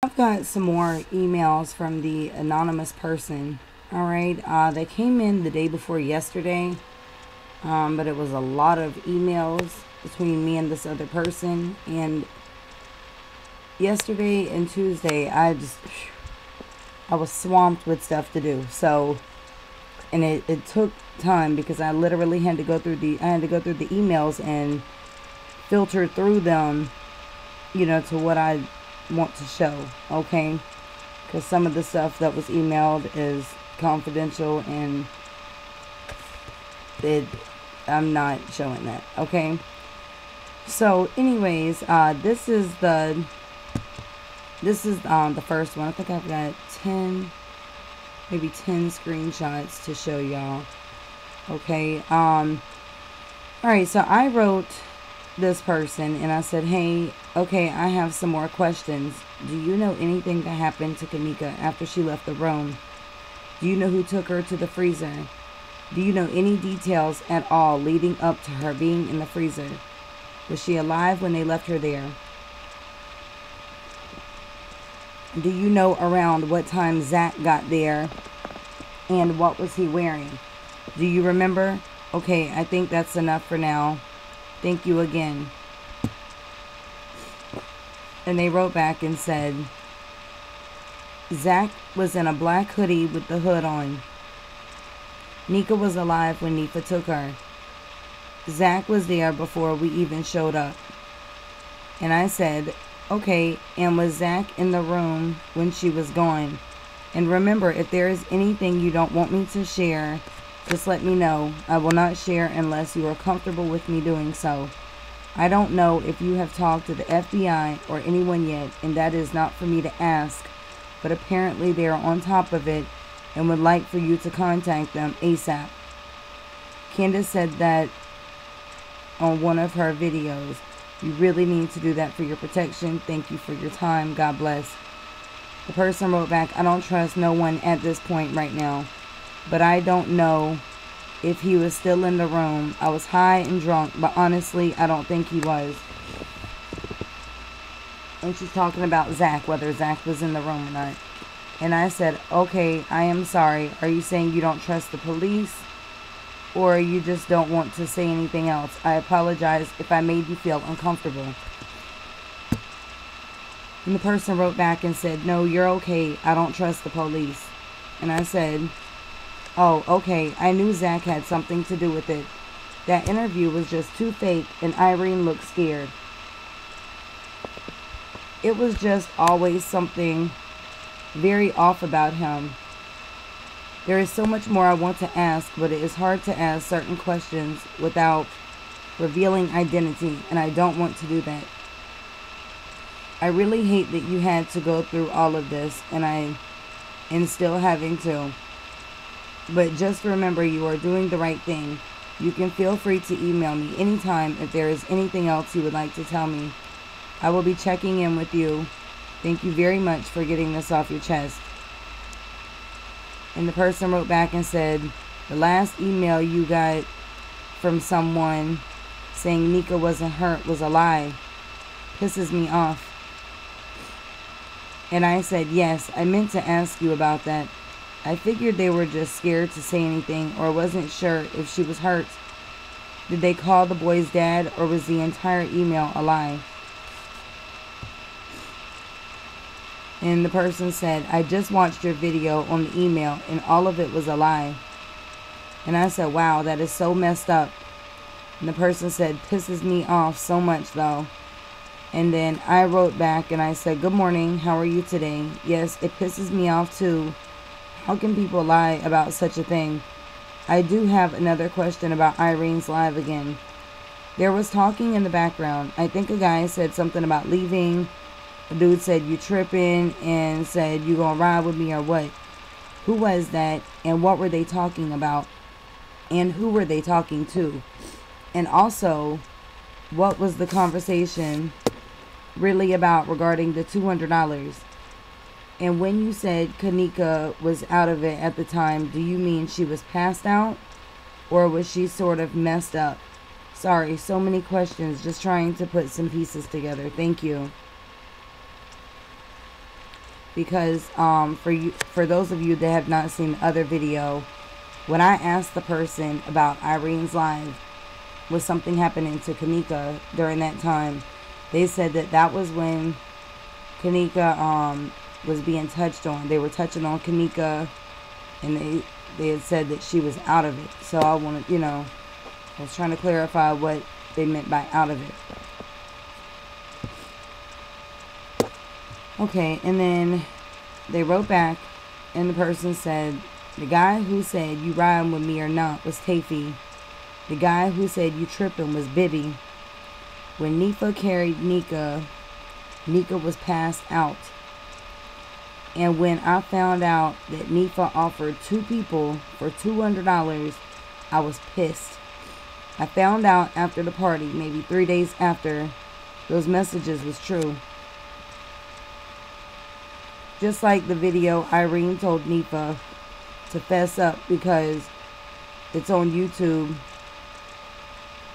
I've got some more emails from the anonymous person. All right, they came in the day before yesterday, but it was a lot of emails between me and this other person. And yesterday and Tuesday, I was swamped with stuff to do. So, and it took time because I literally had to go through the emails and filter through them, to what I want to show, okay? Because some of the stuff that was emailed is confidential, and I'm not showing that, okay? So, anyways, this is the first one. I think I've got 10 screenshots to show y'all. Okay. All right. So I wrote this person and I said, hey, okay, I have some more questions. Do you know anything that happened to Kenneka after she left the room? Do you know who took her to the freezer? Do you know any details at all leading up to her being in the freezer? Was she alive when they left her there? Do you know around what time Zach got there and what was he wearing? Do you remember? Okay, I think that's enough for now. Thank you again. And they wrote back and said, Zach was in a black hoodie with the hood on. Nika was alive when Nika took her. Zach was there before we even showed up. And I said, okay, and was Zach in the room when she was gone? And remember, if there is anything you don't want me to share, just let me know. I will not share unless you are comfortable with me doing so. I don't know if you have talked to the FBI or anyone yet, and that is not for me to ask, but apparently they are on top of it and would like for you to contact them ASAP. Candace said that on one of her videos. You really need to do that for your protection. Thank you for your time. God bless. The person wrote back, I don't trust no one at this point right now, but I don't know if he was still in the room. I was high and drunk, but honestly, I don't think he was. And she's talking about Zach, whether Zach was in the room or not. And I said, okay, I am sorry. Are you saying you don't trust the police? Or you just don't want to say anything else? I apologize if I made you feel uncomfortable. And the person wrote back and said, no, you're okay. I don't trust the police. And I said, oh, okay. I knew Zach had something to do with it. That interview was just too fake and Irene looked scared. It was just always something very off about him. There is so much more I want to ask, but it is hard to ask certain questions without revealing identity, and I don't want to do that. I really hate that you had to go through all of this, and still having to. But just remember, you are doing the right thing. You can feel free to email me anytime if there is anything else you would like to tell me. I will be checking in with you. Thank you very much for getting this off your chest. And the person wrote back and said, the last email you got from someone saying Nika wasn't hurt was a lie. Pisses me off. And I said, yes, I meant to ask you about that. I figured they were just scared to say anything or wasn't sure if she was hurt. Did they call the boy's dad or was the entire email a lie? And the person said, I just watched your video on the email and all of it was a lie. And I said, wow, that is so messed up. And the person said, pisses me off so much though. And then I wrote back and I said, good morning, how are you today? Yes, it pisses me off too. How can people lie about such a thing? I do have another question about Irene's live again. There was talking in the background. I think a guy said something about leaving. The dude said, you tripping, and said, you gonna ride with me or what? Who was that, and what were they talking about? And who were they talking to? And also, what was the conversation really about regarding the $200? And when you said Kenneka was out of it at the time, do you mean she was passed out? Or was she sort of messed up? Sorry, so many questions, just trying to put some pieces together. Thank you. because for those of you that have not seen the other video, when I asked the person about Irene's live, was something happening to Kenneka during that time, they said that was when Kenneka was being touched on. They were touching on Kenneka, and they had said that she was out of it. So I wanted, I was trying to clarify what they meant by out of it. Okay, and then they wrote back, and the person said, the guy who said you riding with me or not was Tafy. The guy who said you tripping was Bibby. When Nifa carried Nika was passed out. And when I found out that Nifa offered 2 people for $200, I was pissed. I found out after the party, maybe 3 days after, those messages was true. Just like the video Irene told Nifa to fess up because it's on YouTube,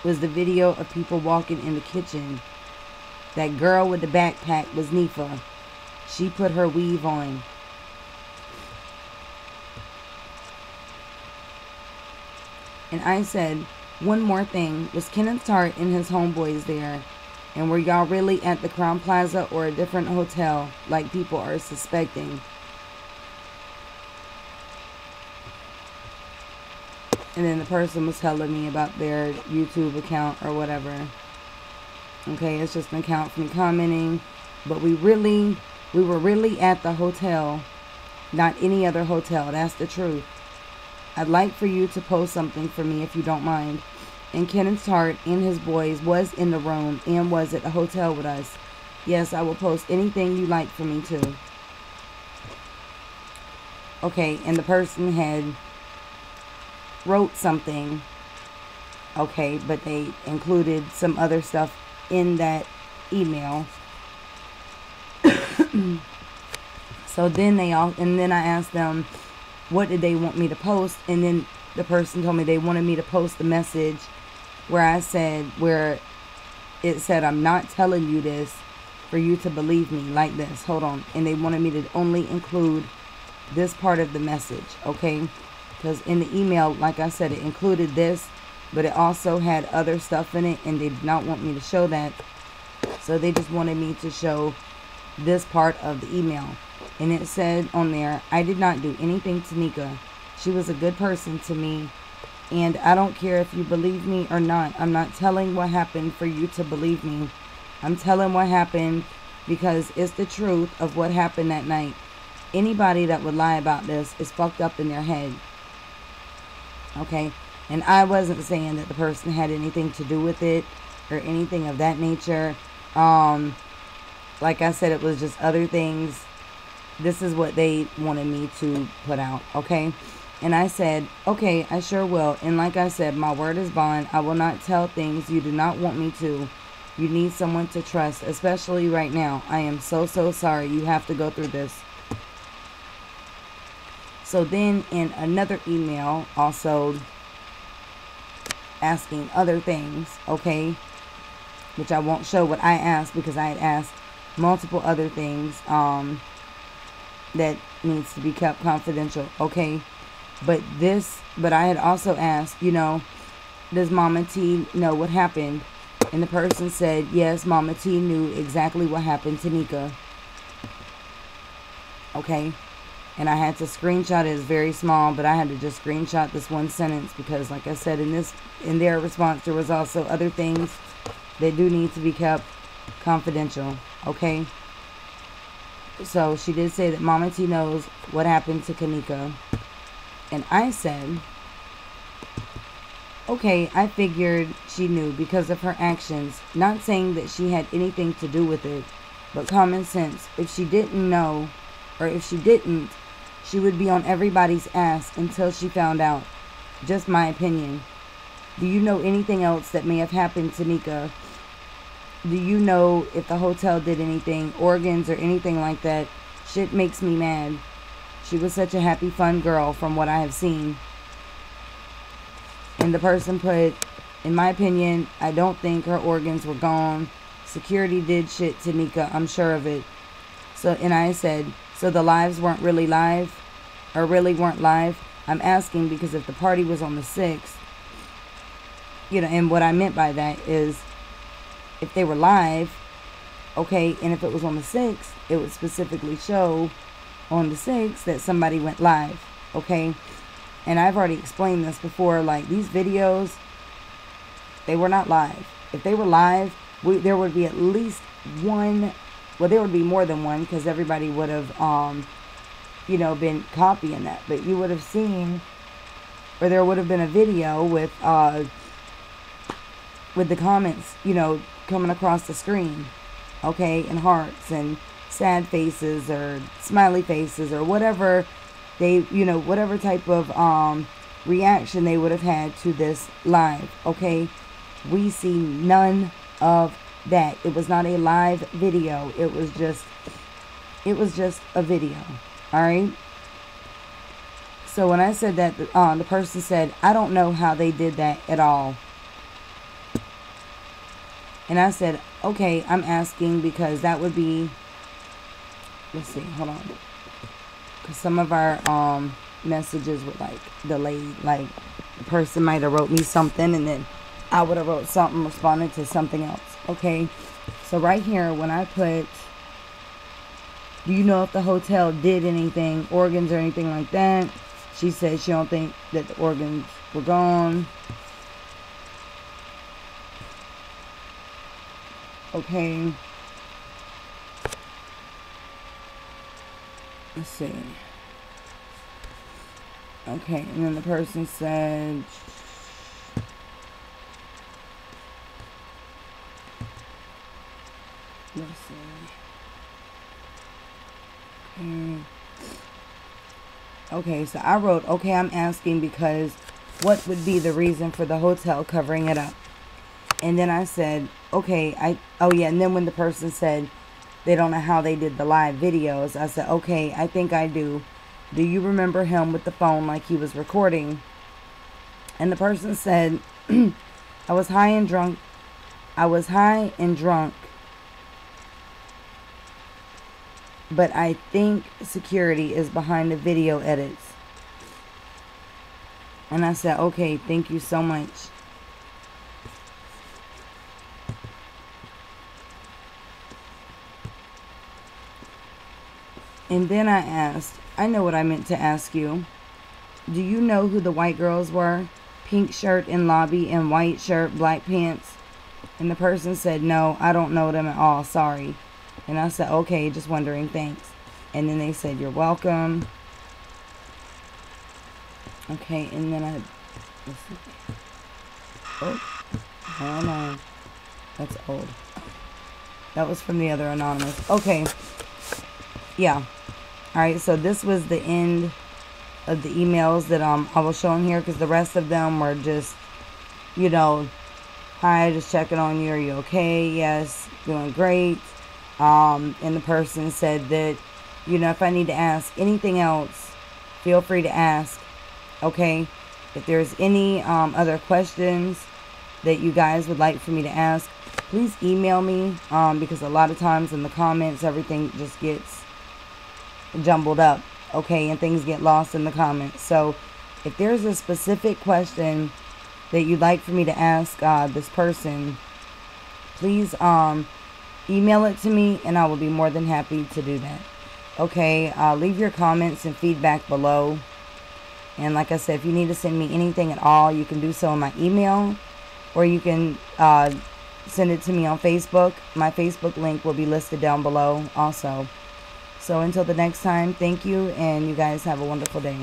was the video of people walking in the kitchen. That girl with the backpack was Nifa. She put her weave on. And I said, one more thing. Was Kenneth Hart and his homeboys there? And were y'all really at the Crown Plaza or a different hotel like people are suspecting? And then the person was telling me about their YouTube account or whatever. Okay, it's just an account from commenting. But we were really at the hotel, not any other hotel. That's the truth. I'd like for you to post something for me if you don't mind. And Kenneth Hart and his boys was in the room and was at the hotel with us. Yes, I will post anything you like for me too. Okay, and the person had wrote something. Okay, but they included some other stuff in that email. So then I asked them, what did they want me to post? And then the person told me they wanted me to post the message where it said, I'm not telling you this for you to believe me like this. Hold on. And they wanted me to only include this part of the message. Okay. Because in the email, like I said, it included this, but it also had other stuff in it, and they did not want me to show that. So they just wanted me to show this part of the email. And it said on there, I did not do anything to Nika. She was a good person to me. And I don't care if you believe me or not. I'm not telling what happened for you to believe me. I'm telling what happened because it's the truth of what happened that night. Anybody that would lie about this is fucked up in their head. Okay? And I wasn't saying that the person had anything to do with it or anything of that nature. Like I said, it was just other things. This is what they wanted me to put out. Okay? And I said, okay, I sure will. And like I said, my word is bond. I will not tell things you do not want me to. You need someone to trust, especially right now. I am so sorry you have to go through this. So then in another email, also asking other things, okay, which I won't show what I asked because I had asked multiple other things that needs to be kept confidential, okay. But I had also asked, does Mama T know what happened? And the person said, yes, Mama T knew exactly what happened to Nika. Okay. And I had to screenshot it. It's very small, but I had to just screenshot this one sentence because, like I said, in their response, there was also other things that do need to be kept confidential. Okay. So she did say that Mama T knows what happened to Kenneka. And I said, okay, I figured she knew because of her actions. Not saying that she had anything to do with it, but common sense. If she didn't know, or if she didn't, she would be on everybody's ass until she found out. Just my opinion. Do you know anything else that may have happened to Nika? Do you know if the hotel did anything, organs or anything like that? Shit makes me mad. She was such a happy, fun girl from what I have seen. And the person put, in my opinion, I don't think her organs were gone. Security did shit to Nika, I'm sure of it. So, and I said, So the lives weren't really live, or really weren't live. I'm asking because if the party was on the 6th, you know, and what I meant by that is if they were live, okay, and if it was on the 6th, it would specifically show on the 6th that somebody went live, okay? And I've already explained this before, like these videos, they were not live. If they were live, there would be at least one, well, there would be more than one because everybody would have, you know, been copying that. But you would have seen, or there would have been a video with the comments, you know, coming across the screen, okay, and hearts and sad faces or smiley faces or whatever they, you know, whatever type of reaction they would have had to this live, okay? We see none of that. It was not a live video. It was just a video, all right? So when I said that, the person said, I don't know how they did that at all. And I said, okay, I'm asking because that would be, let's see, hold on. Because some of our messages were like delayed. Like the person might have wrote me something and then I would have wrote something responding to something else. Okay. So right here, when I put, do you know if the hotel did anything, organs or anything like that? She said she don't think that the organs were gone. Okay. Let's see. Okay, and then the person said, let's see. Okay, so I wrote, okay, I'm asking because what would be the reason for the hotel covering it up? And then I said, okay, oh yeah, and then when the person said they don't know how they did the live videos, I said, okay, I think I do. Do you remember him with the phone like he was recording? And the person said, I was high and drunk. But I think security is behind the video edits. And I said, okay, thank you so much. And then I asked, I know what I meant to ask you. Do you know who the white girls were? Pink shirt in lobby and white shirt, black pants. And the person said, no, I don't know them at all. Sorry. And I said, okay, just wondering, thanks. And then they said, you're welcome. Okay, and then let's see. Oh, hold on. That's old. That was from the other anonymous. Okay. Yeah. Alright, so this was the end of the emails that I was showing here, because the rest of them were just, you know, hi, just checking on you. Are you okay? Yes, doing great. And the person said that, you know, if I need to ask anything else, feel free to ask. Okay? If there's any other questions that you guys would like for me to ask, please email me, because a lot of times in the comments, everything just gets jumbled up, okay, and things get lost in the comments. So if there's a specific question that you'd like for me to ask this person, please email it to me and I will be more than happy to do that. Okay, leave your comments and feedback below. And like I said, if you need to send me anything at all, you can do so in my email, or you can send it to me on Facebook. My Facebook link will be listed down below also. So until the next time, thank you, and you guys have a wonderful day.